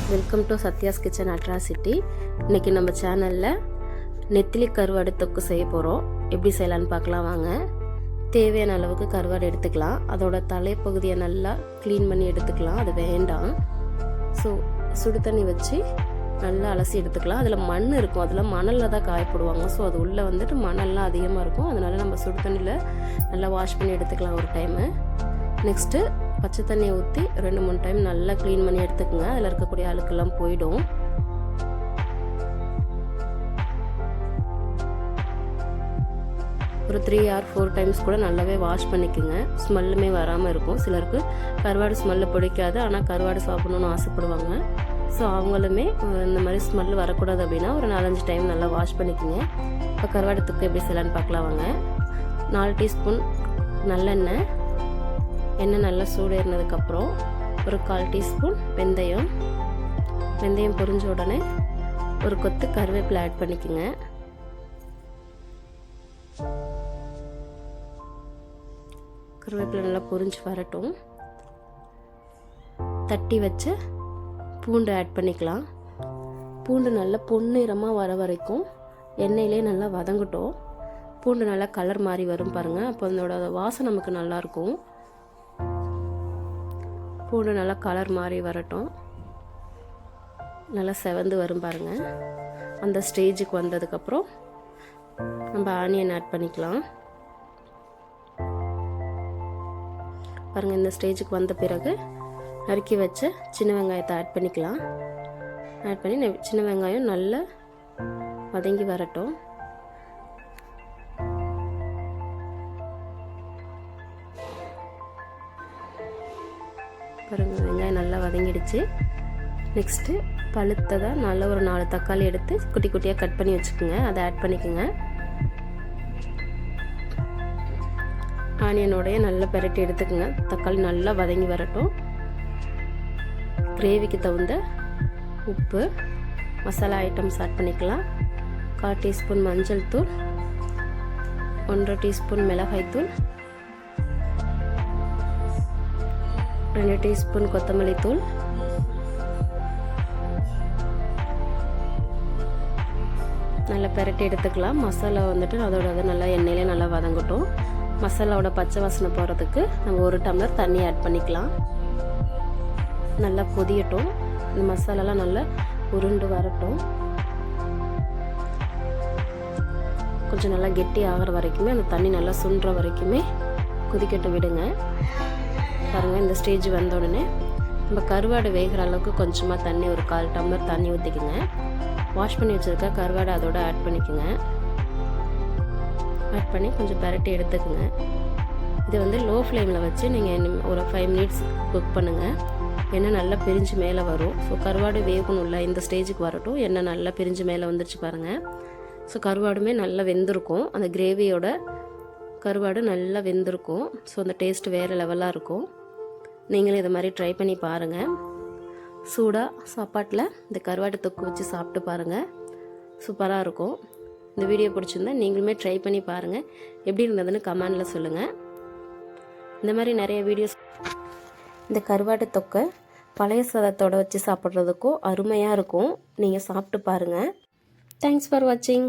Welcome to Sathya's kitchen atrocity. இன்றைக்கி நம்ம சேனலில் நெத்திலி கருவாடு தொக்கு செய்ய போகிறோம். எப்படி செய்யலான்னு பார்க்கலாம் வாங்க. தேவையான அளவுக்கு கருவாடு எடுத்துக்கலாம். அதோட தலைப்பகுதியை நல்லா க்ளீன் பண்ணி எடுத்துக்கலாம், அது வேண்டாம். ஸோ சுடு தண்ணி வச்சு நல்லா அலசி எடுத்துக்கலாம். அதில் மண் இருக்கும், அதில் மணலில் தான் காயப்படுவாங்க. ஸோ அது உள்ளே வந்துட்டு மணல்லாம் அதிகமாக இருக்கும். அதனால் நம்ம சுடு தண்ணியில் நல்லா வாஷ் பண்ணி எடுத்துக்கலாம் ஒரு டைமு. நெக்ஸ்ட்டு பச்சை தண்ணியை ஊற்றி 2-3 டைம் நல்லா க்ளீன் பண்ணி எடுத்துக்கோங்க. அதில் இருக்கக்கூடிய அழுக்கெல்லாம் போயிடும். ஒரு 3 or 4 டைம்ஸ் கூட நல்லாவே வாஷ் பண்ணிக்கோங்க. ஸ்மெல்லுமே வராமல் இருக்கும். சிலருக்கு கருவாடு ஸ்மெல்லு பிடிக்காது, ஆனால் கருவாடு சாப்பிடணுன்னு ஆசைப்படுவாங்க. ஸோ அவங்களுமே இந்த மாதிரி ஸ்மெல் வரக்கூடாது அப்படின்னா ஒரு 4-5 டைம் நல்லா வாஷ் பண்ணிக்கோங்க. இப்போ கருவாடு தொக்கு எப்படி செய்யலான்னு பார்க்கலாம் வாங்க. 4 டீஸ்பூன் நல்லெண்ணெய், எண்ணெய் நல்லா சூடேறினதுக்கப்புறம் ஒரு 1/4 டீஸ்பூன் வெந்தயம். வெந்தயம் பொரிஞ்ச உடனே ஒரு கொத்து கருவேப்பிலை ஆட் பண்ணிக்கோங்க. கருவேப்பிலை நல்லா பொரிஞ்சு வரட்டும். தட்டி வச்சு பூண்டு ஆட் பண்ணிக்கலாம். பூண்டு நல்லா பொன்னிறமாக வர வரைக்கும் எண்ணெயிலே நல்லா வதங்கட்டும். பூண்டு நல்லா கலர் மாறி வரும் பாருங்கள், அப்போ அதோட வாசம் நமக்கு நல்லாயிருக்கும். பூண்டு நல்லா கலர் மாறி வரட்டும், நல்லா செவந்து வரும் பாருங்கள். அந்த ஸ்டேஜுக்கு வந்ததுக்கப்புறம் நம்ம ஆனியன் ஆட் பண்ணிக்கலாம். பாருங்கள், இந்த ஸ்டேஜுக்கு வந்த பிறகு நறுக்கி வச்ச சின்ன வெங்காயத்தை ஆட் பண்ணிக்கலாம். ஆட் பண்ணி சின்ன வெங்காயம் நல்லா வதங்கி வரட்டும். பாருங்கள், வெங்காயம் நல்லா வதங்கிடுச்சு. நெக்ஸ்ட்டு பழுத்ததாக நல்ல ஒரு 4 தக்காளி எடுத்து குட்டி குட்டியாக கட் பண்ணி வச்சுக்கோங்க. அதை ஆட் பண்ணிக்கோங்க. ஆனியனோடைய நல்லா பெரட்டி எடுத்துக்கோங்க. தக்காளி நல்லா வதங்கி வரட்டும். கிரேவிக்கு தகுந்த உப்பு, மசாலா ஐட்டம்ஸ் ஆட் பண்ணிக்கலாம். 1/4 டீஸ்பூன் மஞ்சள் தூள், 1/2 டீஸ்பூன் மிளகாய் தூள், 2 டீஸ்பூன் கொத்தமல்லி தூள், நல்லா பெரட்டி எடுத்துக்கலாம். மசாலா வந்துட்டு அதோட நல்லா எண்ணெயிலே நல்லா வதங்கட்டும். மசாலாவோட பச்சை வாசனை போகிறதுக்கு நம்ம 1 டம்ளர் தண்ணி ஆட் பண்ணிக்கலாம். நல்லா கொதியட்டும். இந்த மசாலாலாம் நல்லா உருண்டு வரட்டும். கொஞ்சம் நல்லா கெட்டி ஆகிற வரைக்குமே, அந்த தண்ணி நல்லா சுண்டுற வரைக்குமே கொதிக்கட்டு விடுங்க. பாருங்கள், இந்த ஸ்டேஜ் வந்த உடனே நம்ம கருவாடு வேகிற அளவுக்கு கொஞ்சமாக தண்ணி, ஒரு 1/4 டம்ளர் தண்ணி ஊற்றிக்குங்க. வாஷ் பண்ணி வச்சுருக்க கருவாடை அதோட ஆட் பண்ணிக்கோங்க. ஆட் பண்ணி கொஞ்சம் பரட்டி எடுத்துக்குங்க. இது வந்து லோ ஃப்ளேமில் வச்சு நீங்கள் ஒரு 5 மினிட்ஸ் குக் பண்ணுங்கள். எண்ணெய் நல்லா பிரிஞ்சு மேலே வரும். ஸோ கருவாடு வேகணும்ல, இந்த ஸ்டேஜுக்கு வரட்டும். எண்ணெய் நல்லா பிரிஞ்சு மேலே வந்துருச்சு பாருங்கள். ஸோ கருவாடுமே நல்லா வெந்திருக்கும். அந்த கிரேவியோட கருவாடு நல்லா வெந்திருக்கும். ஸோ அந்த டேஸ்ட் வேறு லெவலாக இருக்கும். நீங்களும் இதை மாதிரி ட்ரை பண்ணி பாருங்கள். சூடாக சாப்பாட்டில் இந்த கருவாட்டு தொக்கு வச்சு சாப்பிட்டு பாருங்கள், சூப்பராக இருக்கும். இந்த வீடியோ பிடிச்சிருந்தா நீங்களுமே ட்ரை பண்ணி பாருங்கள். எப்படி இருந்ததுன்னு கமெண்டில் சொல்லுங்கள். இந்த மாதிரி நிறைய வீடியோஸ், இந்த கருவாட்டு தொக்கை பழைய சாதத்தோடு வச்சு சாப்பிட்றதுக்கும் அருமையாக இருக்கும். நீங்கள் சாப்பிட்டு பாருங்கள். தேங்க்ஸ் ஃபார் வாட்சிங்.